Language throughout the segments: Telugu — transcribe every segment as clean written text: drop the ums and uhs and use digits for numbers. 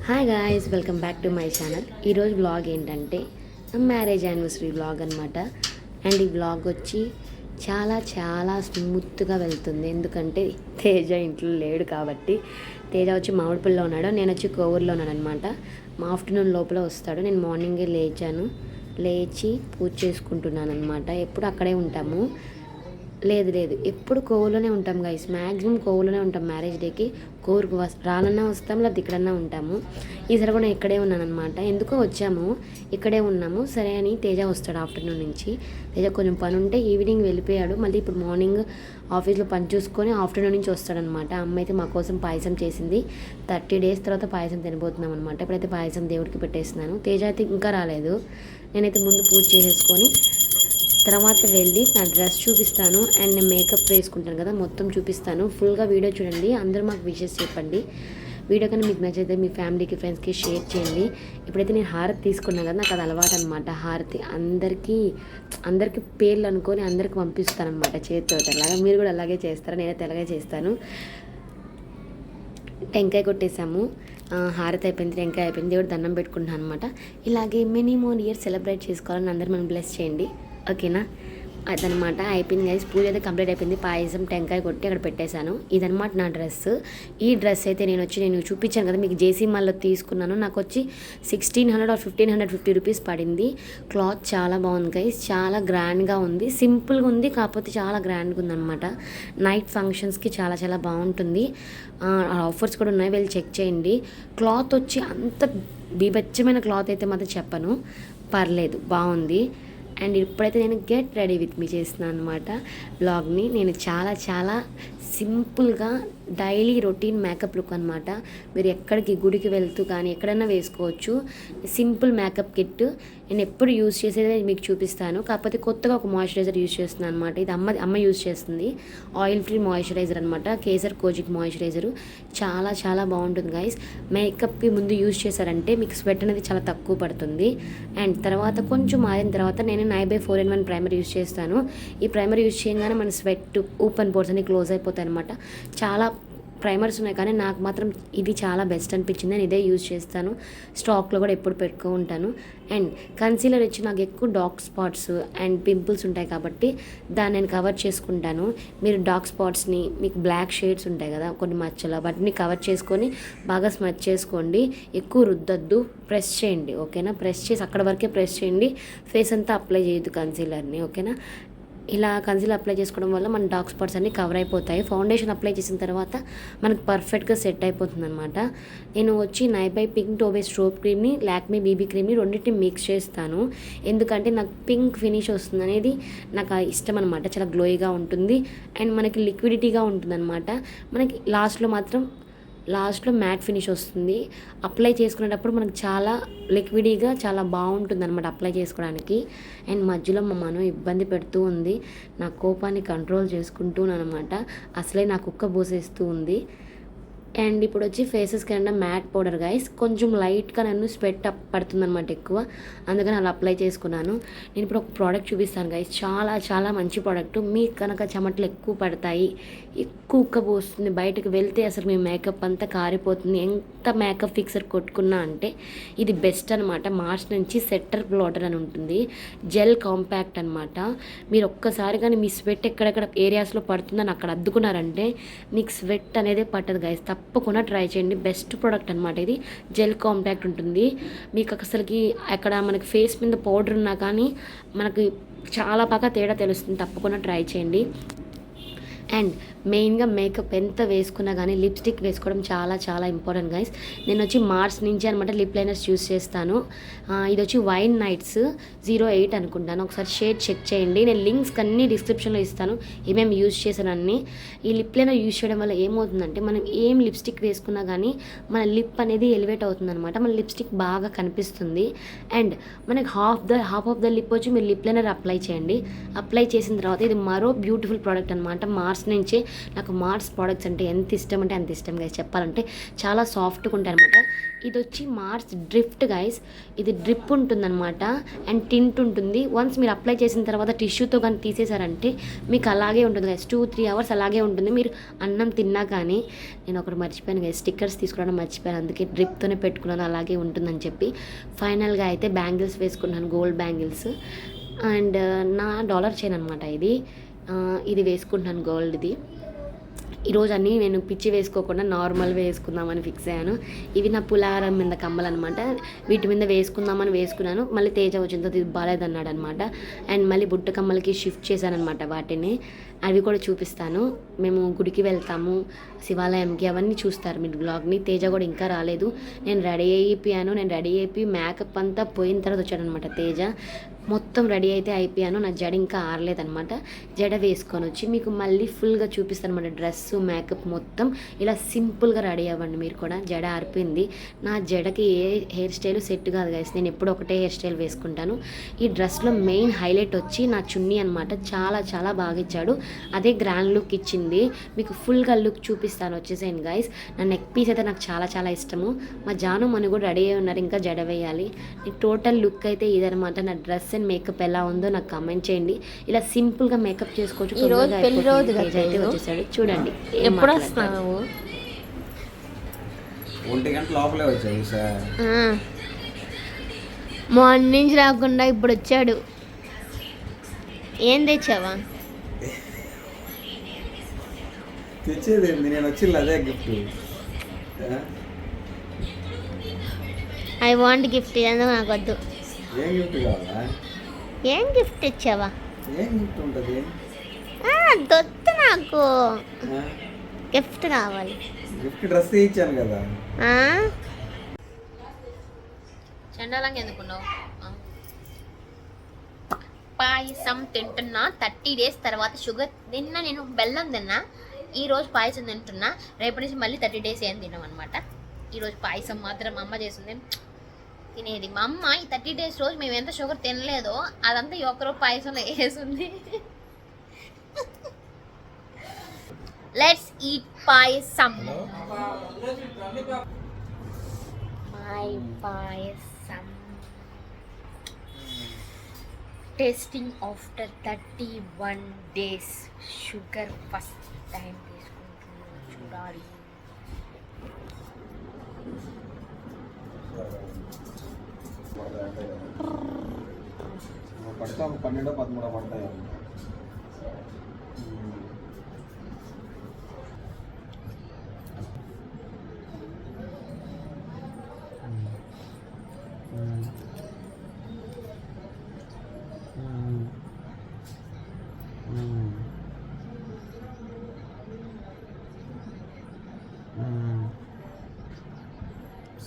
Hi guys, welcome back to my channel. ఈరోజు వ్లాగ్ ఏంటంటే మ్యారేజ్ యానివర్సరీ వ్లాగ్ అనమాట. అండ్ ఈ వ్లాగ్ వచ్చి చాలా చాలా స్మూత్గా వెళ్తుంది, ఎందుకంటే తేజ ఇంట్లో లేడు కాబట్టి. తేజ వచ్చి మామిడిపల్లిలో ఉన్నాడు, నేను వచ్చి కోవూరులో ఉన్నాను అనమాట. మా ఆఫ్టర్నూన్ లోపల వస్తాడు. నేను మార్నింగే లేచి పూజ చేసుకుంటున్నాను అనమాట. ఎప్పుడు అక్కడే ఉంటాము. లేదు ఎప్పుడు కోవులోనే ఉంటాం గైస్, మ్యాక్సిమం కోవులోనే ఉంటాం. మ్యారేజ్ డేకి కోవురికి రానన్నా వస్తాం, లేకపోతే ఇక్కడన్నా ఉంటాము. ఈసారి కూడా ఇక్కడే ఉన్నానమాట. ఎందుకో వచ్చాము, ఇక్కడే ఉన్నాము. సరే అని తేజ వస్తాడు ఆఫ్టర్నూన్ నుంచి. తేజ కొంచెం పని ఉంటే ఈవినింగ్ వెళ్ళిపోయాడు. మళ్ళీ ఇప్పుడు మార్నింగ్ ఆఫీస్లో పని చూసుకొని ఆఫ్టర్నూన్ నుంచి వస్తాడనమాట. అమ్మ అయితే మా కోసం పాయసం చేసింది. 30 days తర్వాత పాయసం తినబోతున్నాం అనమాట. ఇప్పుడైతే పాయసం దేవుడికి పెట్టేస్తున్నాను. తేజ అయితే ఇంకా రాలేదు. నేనైతే ముందు పూజ చేసేసుకొని తర్వాత వెళ్ళి నా డ్రెస్ చూపిస్తాను. అండ్ నేను మేకప్ వేసుకుంటాను కదా, మొత్తం చూపిస్తాను. ఫుల్గా వీడియో చూడండి. అందరూ మాకు విషెస్ చెప్పండి. వీడియో కన్నా మీకు నచ్చితే మీ ఫ్యామిలీకి, ఫ్రెండ్స్కి షేర్ చేయండి. ఇప్పుడైతే నేను హారతి తీసుకున్నాను కదా, నాకు అది అలవాటు అనమాట. హారతి అందరికీ పేర్లు అనుకొని అందరికి పంపిస్తాను అనమాట చేతితో. అలాగా మీరు కూడా అలాగే చేస్తారా? నేనైతే అలాగే చేస్తాను. టెంకాయ కొట్టేసాము, హారతి అయిపోయింది, టెంకాయ అయిపోయింది, దేవుడు దండం పెట్టుకుంటున్నాను అనమాట. ఇలాగే మెనీ మోర్ ఇయర్స్ సెలబ్రేట్ చేసుకోవాలని అందరూ మనం బ్లెస్ చేయండి, ఓకేనా? అదనమాట. అయిపోయింది గైస్, పూజ అయితే కంప్లీట్ అయిపోయింది. పాయసం టెంకాయ కొట్టి అక్కడ పెట్టేశాను. ఇదనమాట నా డ్రెస్. ఈ డ్రెస్ అయితే నేను చూపించాను కదా మీకు, జేసీ మాల్లో తీసుకున్నాను. నాకు వచ్చి 1600 or 1550 రూపీస్ పడింది. క్లాత్ చాలా బాగుంది గైస్, చాలా గ్రాండ్గా ఉంది. సింపుల్గా ఉంది, కాకపోతే చాలా గ్రాండ్గా ఉందన్నమాట. నైట్ ఫంక్షన్స్కి చాలా చాలా బాగుంటుంది. ఆఫర్స్ కూడా ఉన్నాయి, వెళ్ళి చెక్ చేయండి. క్లాత్ వచ్చి అంత బీభత్సమైన క్లాత్ అయితే మాత్రం చెప్పను, పర్లేదు, బాగుంది. అండ్ ఇప్పుడైతే నేను గెట్ రెడీ విత్ మీ చేస్తున్నాను అనమాట బ్లాగ్ని. నేను చాలా చాలా సింపుల్గా డైలీ రొటీన్ మేకప్ లుక్ అనమాట. మీరు ఎక్కడికి గుడికి వెళ్తూ కానీ ఎక్కడైనా వేసుకోవచ్చు. సింపుల్ మేకప్ కిట్ నేను ఎప్పుడు యూజ్ చేసేది మీకు చూపిస్తాను. కాకపోతే కొత్తగా ఒక మాయిశ్చరైజర్ యూజ్ చేస్తున్నాను అనమాట. ఇది అమ్మ యూజ్ చేస్తుంది, ఆయిల్ ఫ్రీ మాయిశ్చరైజర్ అనమాట. కేసర్ కోజిక్ మాయిశ్చరైజరు చాలా చాలా బాగుంటుంది గైస్. మేకప్కి ముందు యూజ్ చేశారంటే మీకు స్వెట్ అనేది చాలా తక్కువ పడుతుంది. అండ్ తర్వాత కొంచెం మారిన తర్వాత నేను 9/4-in-1 ప్రైమర్ యూజ్ చేస్తాను. ఈ ప్రైమర్ యూజ్ చేయగానే మన స్వెట్ ఓపెన్ పోర్స్ అన్ని క్లోజ్ అయిపోతాయి అనమాట. చాలా ప్రైమర్స్ ఉన్నాయి కానీ నాకు మాత్రం ఇది చాలా బెస్ట్ అనిపించింది. నేను ఇదే యూజ్ చేస్తాను, స్టాక్లో కూడా ఎప్పుడు పెట్టుకో ఉంటాను. అండ్ కన్సీలర్ వచ్చి నాకు ఎక్కువ డార్క్ స్పాట్స్ అండ్ పింపుల్స్ ఉంటాయి కాబట్టి దాన్ని నేను కవర్ చేసుకుంటాను. మీరు డార్క్ స్పాట్స్ని, మీకు బ్లాక్ షేడ్స్ ఉంటాయి కదా కొన్ని మచ్చలు, వాటిని కవర్ చేసుకొని బాగా స్మచ్ చేసుకోండి. ఎక్కువ రుద్దొద్దు, ప్రెస్ చేయండి, ఓకేనా? ప్రెస్ చేసి అక్కడ వరకే ప్రెస్ చేయండి, ఫేస్ అంతా అప్లై చేయొద్దు కన్సీలర్ని, ఓకేనా? ఇలా కన్సీలర్ అప్లై చేసుకోవడం వల్ల మన డార్క్ స్పాట్స్ అన్నీ కవర్ అయిపోతాయి. ఫౌండేషన్ అప్లై చేసిన తర్వాత మనకు పర్ఫెక్ట్గా సెట్ అయిపోతుంది అనమాట. నేను వచ్చి నైబై పింక్ టోబే స్ట్రోప్ క్రీమ్ని, లాక్మీ బీబీ క్రీమ్ని రెండింటిని మిక్స్ చేస్తాను. ఎందుకంటే నాకు పింక్ ఫినిష్ వస్తుంది అనేది నాకు ఇష్టం అనమాట. చాలా గ్లోయిగా ఉంటుంది అండ్ మనకి లిక్విడిటీగా ఉంటుంది అనమాట. మనకి లాస్ట్లో మ్యాట్ ఫినిష్ వస్తుంది. అప్లై చేసుకునేటప్పుడు మనకు చాలా లిక్విడీగా చాలా బాగుంటుంది అనమాట అప్లై చేసుకోవడానికి. అండ్ మధ్యలో మా మనం ఇబ్బంది పెడుతూ ఉంది, నా కోపాన్ని కంట్రోల్ చేసుకుంటూనమాట. అసలే నా కుక్క బోసేస్తూ ఉంది. అండ్ ఇప్పుడు వచ్చి ఫేసెస్కి అయినా మ్యాట్ పౌడర్ గైస్, కొంచెం లైట్గా నన్ను స్వెట్ పడుతుందన్నమాట ఎక్కువ, అందుకని అలా అప్లై చేసుకున్నాను. నేను ఇప్పుడు ఒక ప్రోడక్ట్ చూపిస్తాను గైస్, చాలా చాలా మంచి ప్రోడక్ట్. మీకు కనుక చెమటలు ఎక్కువ పడతాయి, ఎక్కువ ఉక్కబోస్తుంది, బయటకు వెళ్తే అసలు మీ మేకప్ అంతా కారిపోతుంది, ఎంత మేకప్ ఫిక్సర్ కొట్టుకున్నా అంటే ఇది బెస్ట్ అనమాట. మార్చ్ నుంచి సెట్టర్ బ్లోటర్ అని ఉంటుంది, జెల్ కాంపాక్ట్ అనమాట. మీరు ఒక్కసారి కానీ మీ స్వెట్ ఎక్కడెక్కడ ఏరియాస్లో పడుతుందని అక్కడ అద్దుకున్నారంటే మీకు స్వెట్ అనేది పట్టదు గైస్. తప్పకుండా ట్రై చేయండి, బెస్ట్ ప్రోడక్ట్ అనమాట. ఇది జెల్ కాంపాక్ట్ ఉంటుంది. మీకు అసలుకి అక్కడ మనకి ఫేస్ మీద పౌడర్ ఉన్నా కానీ మనకి చాలా బాగా తేడా తెలుస్తుంది. తప్పకుండా ట్రై చేయండి. అండ్ మెయిన్గా మేకప్ ఎంత వేసుకున్నా కానీ లిప్స్టిక్ వేసుకోవడం చాలా చాలా ఇంపార్టెంట్ గైస్. నేను వచ్చి మార్చ్ నుంచి అనమాట లిప్ లైనర్స్ యూస్ చేస్తాను. ఇది వచ్చి వైన్ నైట్స్ 08 అనుకుంటాను, ఒకసారి షేడ్ చెక్ చేయండి. నేను లింక్స్ అన్నీ డిస్క్రిప్షన్లో ఇస్తాను, ఏమేమి యూజ్ చేశాను అన్నీ. ఈ లిప్ లైనర్ యూజ్ చేయడం వల్ల ఏమవుతుందంటే మనం ఏం లిప్స్టిక్ వేసుకున్నా కానీ మన లిప్ అనేది ఎలివేట్ అవుతుంది అనమాట, మన లిప్స్టిక్ బాగా కనిపిస్తుంది. అండ్ మనకి హాఫ్ ఆఫ్ ద లిప్ వచ్చి మీరు లిప్ లైనర్ అప్లై చేయండి. అప్లై చేసిన తర్వాత ఇది మరో బ్యూటిఫుల్ ప్రోడక్ట్ అనమాట. మార్చ్ నుంచే నాకు మార్స్ ప్రోడక్ట్స్ అంటే ఎంత ఇష్టం అంటే అంత ఇష్టం గైస్. చెప్పాలంటే చాలా సాఫ్ట్గా ఉంటాయి అనమాట. ఇది వచ్చి మార్స్ డ్రిఫ్ట్ గైస్. ఇది డ్రిప్ ఉంటుందన్నమాట అండ్ టింట్ ఉంటుంది. వన్స్ మీరు అప్లై చేసిన తర్వాత టిష్యూతో కానీ తీసేశారంటే మీకు అలాగే ఉంటుంది గైస్. 2-3 అవర్స్ అలాగే ఉంటుంది. మీరు అన్నం తిన్నా కానీ. నేను ఒకటి మర్చిపోయాను గైస్, స్టిక్కర్స్ తీసుకురావడం మర్చిపోయాను, అందుకే డ్రిప్తోనే పెట్టుకున్నాను, అలాగే ఉంటుందని చెప్పి. ఫైనల్గా అయితే బ్యాంగిల్స్ వేసుకున్నాను, గోల్డ్ బ్యాంగిల్స్ అండ్ నా డాలర్ చైన్ అనమాట ఇది వేసుకుంటున్నాను గోల్డ్ది. ఈరోజు అన్నీ నేను పిచ్చి వేసుకోకుండా నార్మల్గా వేసుకుందామని ఫిక్స్ అయ్యాను. ఇవి నా పులారం మీద కమ్మలు అనమాట. వీటి మీద వేసుకుందామని వేసుకున్నాను. మళ్ళీ తేజ వచ్చిన తర్వాత ఇది బాగాలేదన్నాడు అనమాట. అండ్ మళ్ళీ బుట్ట కమ్మలకి షిఫ్ట్ చేశాను అనమాట వాటిని. అవి కూడా చూపిస్తాను. మేము గుడికి వెళ్తాము, శివాలయంకి, అవన్నీ చూస్తారు మీరు బ్లాగ్ని. తేజ కూడా ఇంకా రాలేదు. నేను రెడీ అయిపోయి మేకప్ అంతా పోయిన తర్వాత వచ్చాడనమాట తేజ. మొత్తం రెడీ అయితే అయిపోయాను. నా జడ ఇంకా ఆరలేదనమాట. జడ వేసుకొని వచ్చి మీకు మళ్ళీ ఫుల్గా చూపిస్తాను అనమాట. డ్రెస్సు మేకప్ మొత్తం ఇలా సింపుల్గా రెడీ అవ్వండి మీరు కూడా. జడ ఆరిపోయింది. నా జడకి ఏ హెయిర్ స్టైల్ సెట్ కాదు గైస్. నేను ఎప్పుడు ఒకటే హెయిర్ స్టైల్ వేసుకుంటాను. ఈ డ్రెస్లో మెయిన్ హైలైట్ వచ్చి నా చున్నీ అనమాట. చాలా చాలా బాగా ఇచ్చాడు. అదే గ్రాండ్ లుక్ ఇచ్చింది. మీకు ఫుల్గా లుక్ చూపిస్తాను, వచ్చేసేయండి గైస్. నా నెక్ పీస్ అయితే నాకు చాలా చాలా ఇష్టము. మా జాను మని కూడా రెడీ అయి ఉన్నారు, ఇంకా జడ వేయాలి. టోటల్ లుక్ అయితే ఇదనమాట. నా డ్రెస్ అండ్ మేకప్ ఎలా ఉందో నాకు కామెంట్ చేయండి. ఇలా సింపుల్గా మేకప్ చేసుకోవచ్చు. అయితే వచ్చేసాడు చూడండి. ఎప్పుడు వస్తున్నావు? 1 గంట లోపలే వచ్చావు సార్. మార్నింగ్ నుంచి రాకుండా ఇప్పుడు వచ్చాడు. ఏం తెచ్చావా? తెచ్చేది ఏంది, నేను వచ్చింది అదే గిఫ్ట్. I want gift. ఎందుకు నాకు వద్దు. ఏం గిఫ్ట్ కావాలా? ఏం గిఫ్ట్ ఇచ్చావా? ఏం గిఫ్ట్ ఉంటుంది? దొత్తు నాకు గిఫ్ట్ కావాలి. గిఫ్ట్ డ్రెస్ ఇచ్చాను కదా. చండాలంగా ఎందుకున్నావు? పాయసం తింటున్నా. 30 days తర్వాత షుగర్ తిన్నా. నేను బెల్లం తిన్నా. ఈరోజు పాయసం తింటున్నా. రేపటి నుంచి మళ్ళీ 30 days ఏం తిన్నాం అనమాట. ఈరోజు పాయసం మాత్రం మా అమ్మ చేసింది తినేది. మా అమ్మ ఈ 30 days రోజు మేము ఎంత షుగర్ తినలేదో అదంతా ఒక్కరోజు పాయసంలో వేసింది. Let's eat payasam. My payasam tasting after 31 days. Sugar first time తీసుకుంటున్నాను, చూడాలి. పడతా 12-13 పడతాయి.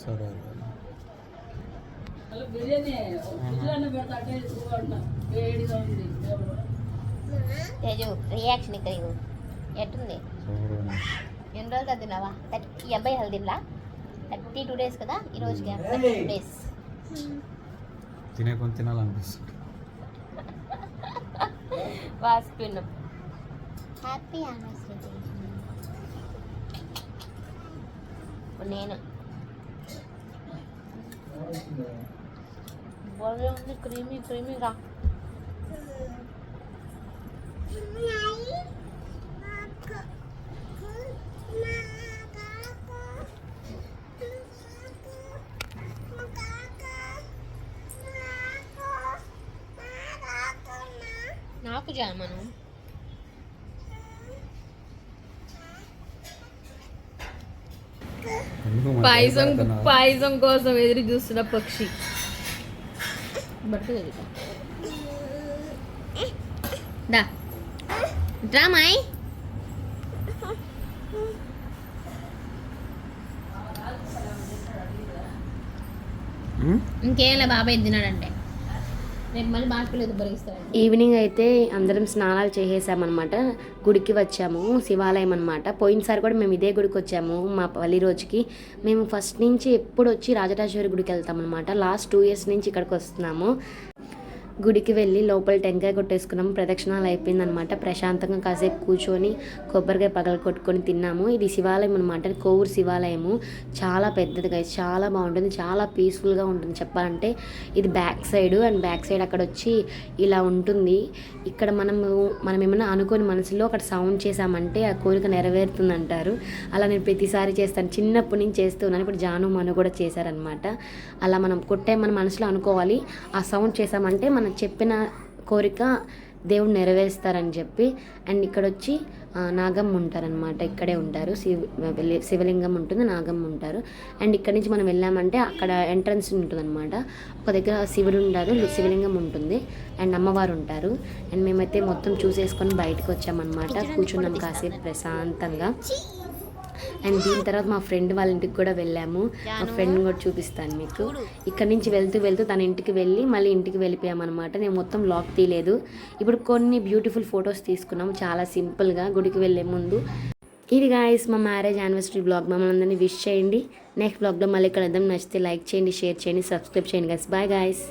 సరే తేజు రియాక్షన్ ఇక్కడ ఇవ్వు. ఎట్టుంది? ఎన్ని రోజులు తిన్నావా? ఈ అబ్బాయి హెల్దీలా 32 days కదా ఈ రోజుకి. 32 days తినే కొంత తినాలనిపిస్తుంది. వాసుకున్నాం. Happy anniversary. నేను బాగా ఉంది, క్రీమీ క్రీమీగా. నాకు జామను. పాయసం కోసం ఎదురు చూస్తున్న పక్షి. డ్రామాయ్ ఇంకేం బాబాయ్ తిన్నాడంటే రేపు మళ్ళీ బాస్పిల్ భరిస్తాడు. ఈవినింగ్ అయితే అందరం స్నానాలు చేసేసామన్నమాట. గుడికి వచ్చాము, శివాలయం అనమాట. పోయినసారి కూడా మేము ఇదే గుడికి వచ్చాము. మా పల్లి రోజుకి మేము ఫస్ట్ నుంచి ఎప్పుడు వచ్చి రాజరాజేశ్వరి గుడికి వెళ్తామన్నమాట. లాస్ట్ 2 years నుంచి ఇక్కడికి వస్తున్నాము. గుడికి వెళ్ళి లోపల టెంకాయ కొట్టేసుకున్నాము, ప్రదక్షిణాలు అయిపోయిందనమాట. ప్రశాంతంగా కాసేపు కూర్చొని కొబ్బరికాయ పగల కొట్టుకొని తిన్నాము. ఇది శివాలయం అనమాట, కోవూరు శివాలయము. చాలా పెద్దదిగా, చాలా బాగుంటుంది, చాలా పీస్ఫుల్గా ఉంటుంది చెప్పాలంటే. ఇది back side, and back side అక్కడ వచ్చి ఇలా ఉంటుంది. ఇక్కడ మనం ఏమైనా అనుకోని మనసులో అక్కడ సౌండ్ చేసామంటే ఆ కోరిక నెరవేరుతుంది అంటారు. అలా నేను ప్రతిసారి చేస్తాను, చిన్నప్పటి నుంచి చేస్తున్నాను. ఇప్పుడు జాను మను కూడా చేశారనమాట. అలా మనం మన మనసులో అనుకోవాలి, ఆ సౌండ్ చేసామంటే మనం చెప్పిన కోరిక దేవుడు నెరవేరుస్తారని చెప్పి. అండ్ ఇక్కడ వచ్చి నాగమ్మ ఉంటారనమాట, ఇక్కడే ఉంటారు. శివలింగం ఉంటుంది, నాగమ్మ ఉంటారు. అండ్ ఇక్కడ నుంచి మనం వెళ్ళామంటే అక్కడ ఎంట్రన్స్ ఉంటుందన్నమాట. ఒక దగ్గర శివుడు ఉంటారు, శివలింగం ఉంటుంది, అండ్ అమ్మవారు ఉంటారు. అండ్ మేమైతే మొత్తం చూసేసుకొని బయటకు వచ్చామన్నమాట. కూర్చున్నాం కాసేపు ప్రశాంతంగా. అండ్ దీని తర్వాత మా ఫ్రెండ్ వాళ్ళ ఇంటికి కూడా వెళ్ళాము. మా ఫ్రెండ్ కూడా చూపిస్తాను మీకు. ఇక్కడ నుంచి వెళ్తూ తన ఇంటికి వెళ్ళి మళ్ళీ ఇంటికి వెళ్ళిపోయామన్నమాట. నేను మొత్తం లాక్ తీయలేదు. ఇప్పుడు కొన్ని బ్యూటిఫుల్ ఫొటోస్ తీసుకున్నాము చాలా సింపుల్గా గుడికి వెళ్ళే ముందు. ఇది గాయస్ మా మ్యారేజ్ యానివర్సరీ బ్లాగ్. మమ్మల్ని అందరినీ విష్ చేయండి. నెక్స్ట్ బ్లాగ్లో మళ్ళీ కలుద్దాం. నచ్చితే లైక్ చేయండి, షేర్ చేయండి, సబ్స్క్రైబ్ చేయండి గాయస్. Bye guys.